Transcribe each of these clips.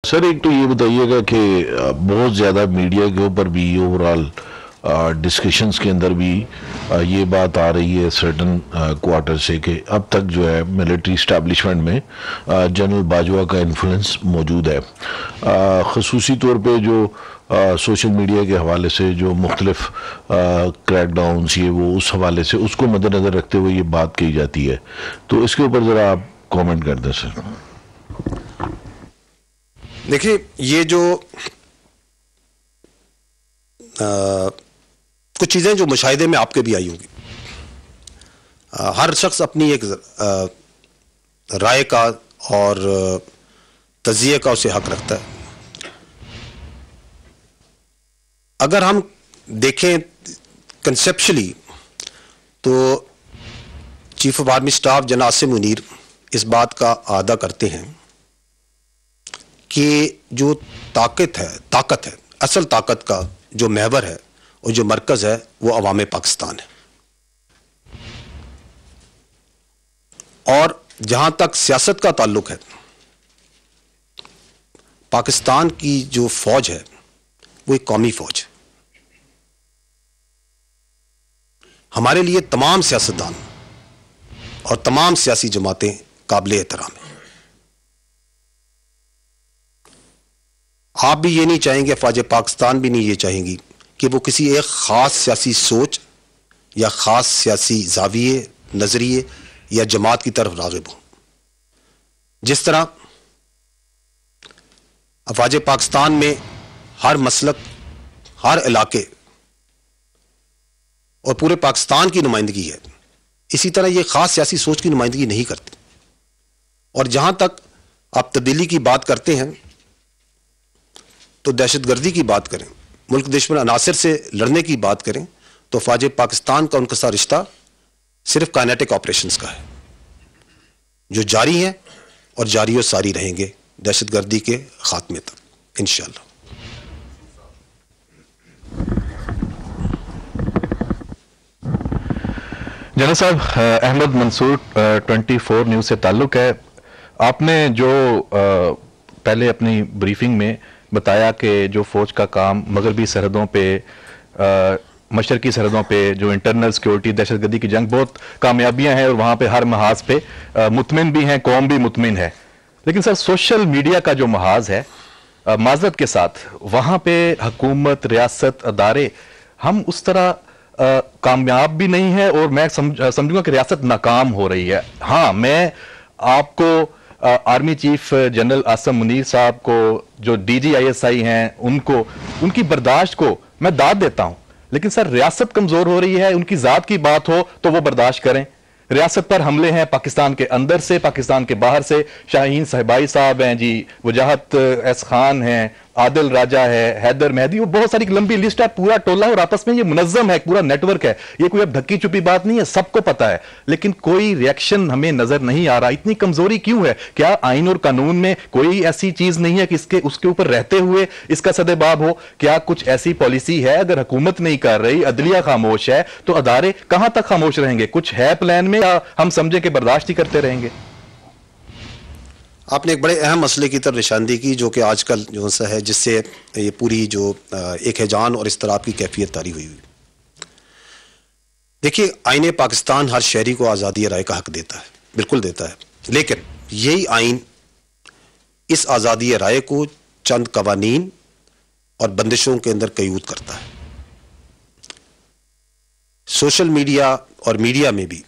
Sir एक तो ये बताइएगा कि बहुत ज़्यादा मीडिया के ऊपर भी ओवरऑल डिस्कशंस के अंदर भी ये बात आ रही है सर्टन क्वार्टर से कि अब तक जो है मिलिट्री इस्टेब्लिशमेंट में जनरल बाजवा का इन्फ्लुएंस मौजूद है। ख़ुसूसी तौर पे जो सोशल मीडिया के हवाले से जो मुख्तलिफ क्रैकडाउन्स ये वो उस हवाले से उसको मद्देनज़र रखते हुए ये बात कही जाती है, तो इसके ऊपर ज़रा आप कमेंट कर दें सर। देखिए, ये जो कुछ चीज़ें जो मुशाहिदे में आपके भी आई होंगी, हर शख्स अपनी एक राय का और तज़िये का उसे हक रखता है। अगर हम देखें कंसेप्शली तो चीफ ऑफ आर्मी स्टाफ जनाब आसिम मुनीर इस बात का आदा करते हैं कि जो ताकत है, असल ताकत का जो महवर है और जो मरकज है वो अवाम पाकिस्तान है। और जहां तक सियासत का ताल्लुक है, पाकिस्तान की जो फौज है वो एक कौमी फौज है। हमारे लिए तमाम सियासतदान और तमाम सियासी जमातें काबिल एहतराम हैं। आप भी ये नहीं चाहेंगे, फौज पाकिस्तान भी नहीं ये चाहेंगी कि वो किसी एक ख़ास सियासी सोच या ख़ास सियासी जाविये, नज़रिए या जमात की तरफ राग़िब हो। जिस तरह फौज पाकिस्तान में हर मसलक, हर इलाके और पूरे पाकिस्तान की नुमाइंदगी है, इसी तरह ये ख़ास सियासी सोच की नुमाइंदगी नहीं करती। और जहाँ तक आप तब्दीली की बात करते हैं तो दहशतगर्दी की बात करें, मुल्क दुश्मन अनासर से लड़ने की बात करें, तो फौज पाकिस्तान का उनका साथ रिश्ता सिर्फ काइनेटिक ऑपरेशंस का है जो जारी हैं और जारी और सारी रहेंगे दहशतगर्दी के खात्मे तक इंशाअल्लाह। जनरल साहब, अहमद मंसूर 24 न्यूज़ से ताल्लुक़ है। आपने जो पहले अपनी ब्रीफिंग में बताया कि जो फ़ौज का काम मगरबी सरहदों पे, मशरकी सरहदों पे जो इंटरनल सिक्योरिटी, दहशतगर्दी की जंग, बहुत कामयाबियां हैं और वहाँ पे हर महाज पे मुतमिन भी हैं, कौम भी मुतमिन है। लेकिन सर सोशल मीडिया का जो महाज है, माजरत के साथ वहाँ पे हुकूमत, रियासत, अदारे हम उस तरह कामयाब भी नहीं है और मैं समझूंगा कि रियासत नाकाम हो रही है। हाँ, मैं आपको army chief general Asim Munir साहब को, जो DGISI हैं, उनकी बर्दाश्त को मैं दाद देता हूं, लेकिन सर रियासत कमजोर हो रही है। उनकी जात की बात हो तो वो बर्दाश्त करें। रियासत पर हमले हैं पाकिस्तान के अंदर से, पाकिस्तान के बाहर से। शाहीन साहिबाई साहब हैं जी, वजाहत एस खान हैं, आदिल राजा है, हैदर मेहदी, वो बहुत सारी लंबी लिस्ट है, पूरा टोला और आपस में ये मुनज़्ज़म है, पूरा नेटवर्क है। ये कोई अब ढक्की छुपी बात नहीं है, सबको पता है। लेकिन कोई रिएक्शन हमें नजर नहीं आ रहा। इतनी कमजोरी क्यों है? क्या आइन और कानून में कोई ऐसी चीज नहीं है कि उसके ऊपर रहते हुए इसका सदेबाब हो? क्या कुछ ऐसी पॉलिसी है? अगर हुकूमत नहीं कर रही, अदलिया खामोश है, तो अदारे कहां तक खामोश रहेंगे? कुछ है प्लान में या हम समझे कि बर्दाश्त ही करते रहेंगे? आपने एक बड़े अहम मसले की तरफ निशानदी की, जो कि आजकल जो सा है, जिससे ये पूरी जो एक हैजान और इस तरह की कैफियत तारी हुई। देखिए, आईन पाकिस्तान हर शहरी को आज़ादी राय का हक देता है, बिल्कुल देता है, लेकिन यही आइन इस आज़ादी राय को चंद कवानीन और बंदिशों के अंदर कैद करता है। सोशल मीडिया और मीडिया में भी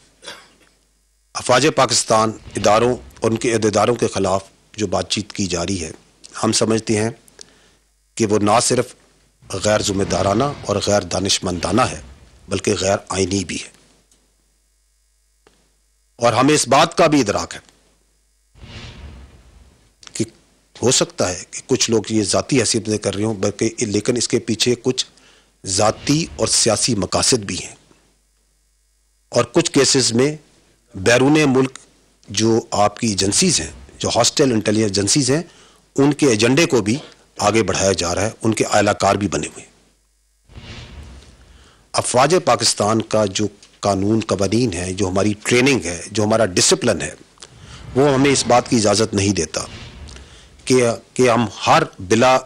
अफवाज पाकिस्तान इदारों और उनके अहदेदारों के खिलाफ जो बातचीत की जा रही है, हम समझते हैं कि वो ना सिर्फ गैर जिम्मेदाराना और गैर दानिशमंदाना है, बल्कि गैर आइनी भी है। और हमें इस बात का भी इदराक है कि हो सकता है कि कुछ लोग ये जाती हैसियत में कर रहे हों, बल्कि लेकिन इसके पीछे कुछ जाती और सियासी मकासद भी हैं। और कुछ केसेस में बैरून मुल्क जो आपकी एजेंसीज हैं, जो हॉस्टाइल इंटेलिजेंस एजेंसीज हैं, उनके एजेंडे को भी आगे बढ़ाया जा रहा है, उनके आलाकार भी बने हुए हैं। अफवाज पाकिस्तान का जो कानून कवानीन है, जो हमारी ट्रेनिंग है, जो हमारा डिसिप्लिन है, वो हमें इस बात की इजाज़त नहीं देता कि हम हर बिला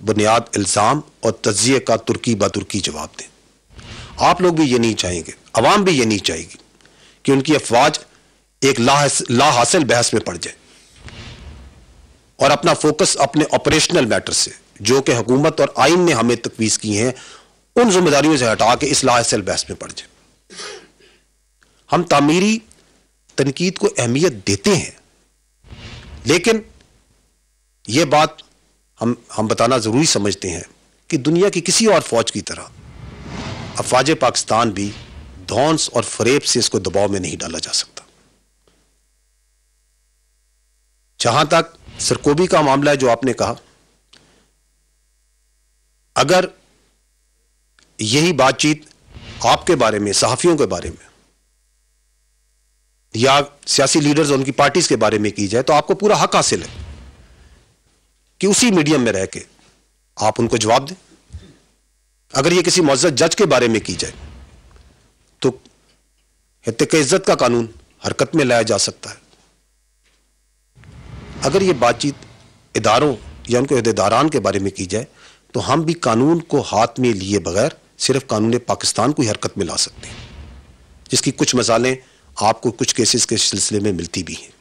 बुनियाद इल्ज़ाम और तज्जिए का तुर्की ब तुर्की जवाब दें। आप लोग भी ये नहीं चाहेंगे, अवाम भी ये नहीं चाहेगी कि उनकी अफवाज एक ला हासिल बहस में पड़ जाए और अपना फोकस अपने ऑपरेशनल मैटर से, जो कि हुकूमत और आइन ने हमें तकवीज़ की हैं, उन जिम्मेदारियों से हटा के इस ला हासिल बहस में पड़ जाए। हम तामीरी तनकीद को अहमियत देते हैं, लेकिन यह बात हम बताना जरूरी समझते हैं कि दुनिया की किसी और फौज की तरह अफवाज पाकिस्तान भी धौंस और फरेब से इसको दबाव में नहीं डाला जा सकता। जहां तक सरकोबी का मामला है, जो आपने कहा, अगर यही बातचीत आपके बारे में, सहाफियों के बारे में या सियासी लीडर्स और उनकी पार्टीज के बारे में की जाए, तो आपको पूरा हक हासिल है कि उसी मीडियम में रह के आप उनको जवाब दें। अगर ये किसी मुअज़्ज़ज़ जज के बारे में की जाए तो हित्ते इज्जत का कानून हरकत में लाया जा सकता है। अगर ये बातचीत इदारों या उनके अहदेदारान के बारे में की जाए तो हम भी कानून को हाथ में लिए बगैर सिर्फ कानून पाकिस्तान को ही हरकत में ला सकते हैं, जिसकी कुछ मिसालें आपको कुछ केसेस के सिलसिले में मिलती भी हैं।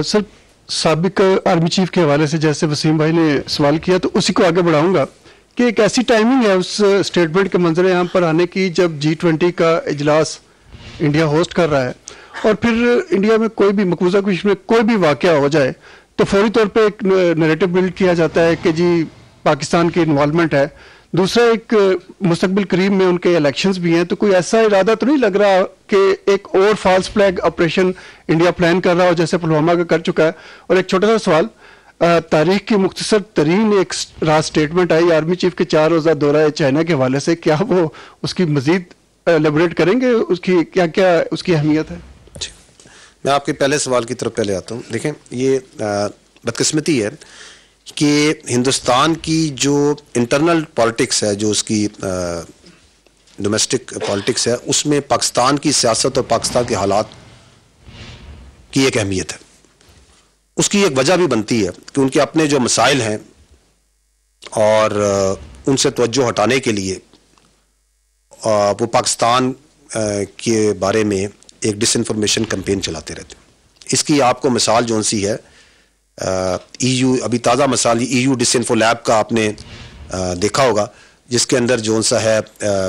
सर, साबिक आर्मी चीफ के हवाले से जैसे वसीम भाई ने सवाल किया, तो उसी को आगे बढ़ाऊंगा कि एक ऐसी टाइमिंग है उस स्टेटमेंट के मंजर आम पर आने की जब G20 का इजलास इंडिया होस्ट कर रहा है और फिर इंडिया में कोई भी मकबूजा कुछ में कोई भी वाक़या हो जाए तो फौरी तौर पे एक नैरेटिव बिल्ड किया जाता है कि जी पाकिस्तान की इन्वॉल्वमेंट है। दूसरा, एक मुस्तकबिल करीब में उनके इलेक्शंस भी हैं, तो कोई ऐसा इरादा तो नहीं लग रहा कि एक और false flag operation India plan कर रहा हो जैसे पुलवामा का कर चुका है? और एक छोटा सा सवाल, तारीख की मुख्तसर तरीन एक रात स्टेटमेंट आई आर्मी चीफ के 4 रोज़ा दौरा चाइना के हवाले से, क्या वो उसकी मजीद एलेबोरेट करेंगे, उसकी क्या क्या उसकी अहमियत है? मैं आपके पहले सवाल की तरफ पहले आता हूँ। देखें, ये बदकिस्मती है कि हिंदुस्तान की जो इंटरनल पॉलिटिक्स है, जो उसकी डोमेस्टिक पॉलिटिक्स है, उसमें पाकिस्तान की सियासत और पाकिस्तान के हालात की एक अहमियत है। उसकी एक वजह भी बनती है कि उनके अपने जो मसाइल हैं और उनसे तवज्जो हटाने के लिए वो पाकिस्तान के बारे में एक डिसइंफॉर्मेशन कैंपेन चलाते रहते हैं। इसकी आपको मिसाल जौन सी है, EU, अभी ताज़ा मिसाल EU डिसइंफो लैब का आपने देखा होगा, जिसके अंदर जौन सा है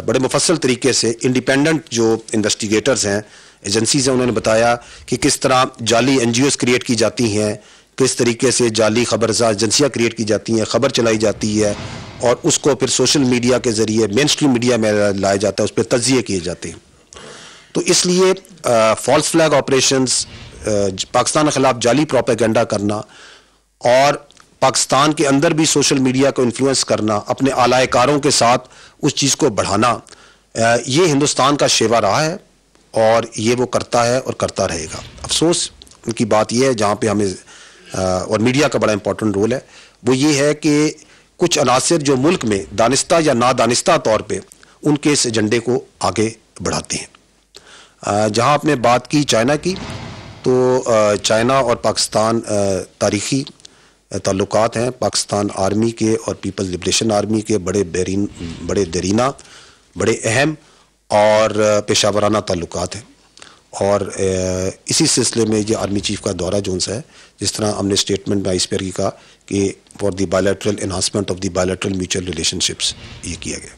बड़े मुफस्सल तरीके से इंडिपेंडेंट जो इन्वेस्टिगेटर्स हैं, एजेंसीज हैं, उन्होंने बताया कि किस तरह जाली NGOs क्रिएट की जाती हैं, किस तरीके से जाली खबरसार एजेंसियाँ क्रिएट की जाती हैं, खबर चलाई जाती है और उसको फिर सोशल मीडिया के ज़रिए मेन स्ट्रीम मीडिया में लाया जाता है, उस पर तज्जिए किए जाते हैं। तो इसलिए फॉल्स फ्लैग ऑपरेशंस, पाकिस्तान के खिलाफ जाली प्रोपेगेंडा करना और पाकिस्तान के अंदर भी सोशल मीडिया को इन्फ्लुएंस करना, अपने आलाकारों के साथ उस चीज़ को बढ़ाना, ये हिंदुस्तान का शेवा रहा है और ये वो करता है और करता रहेगा। अफसोस की बात यह है, जहाँ पे हमें और मीडिया का बड़ा इंपॉर्टेंट रोल है, वो ये है कि कुछ अनासर जो मुल्क में दानिस्ता या नादानिस्ता तौर पे उनके इस एजेंडे को आगे बढ़ाते हैं। जहाँ आपने बात की चाइना की, तो चाइना और पाकिस्तान तारीख़ी ताल्लुकात हैं। पाकिस्तान आर्मी के और पीपल्स लिबरेशन आर्मी के बड़े दरीना, बड़े अहम और पेशावराना ताल्लुकात हैं और इसी सिलसिले में ये आर्मी चीफ का दौरा जोन सा है, जिस तरह हमने स्टेटमेंट में आईसीपीआर की कहा कि for the bilateral enhancement of the bilateral mutual relationships ये किया गया।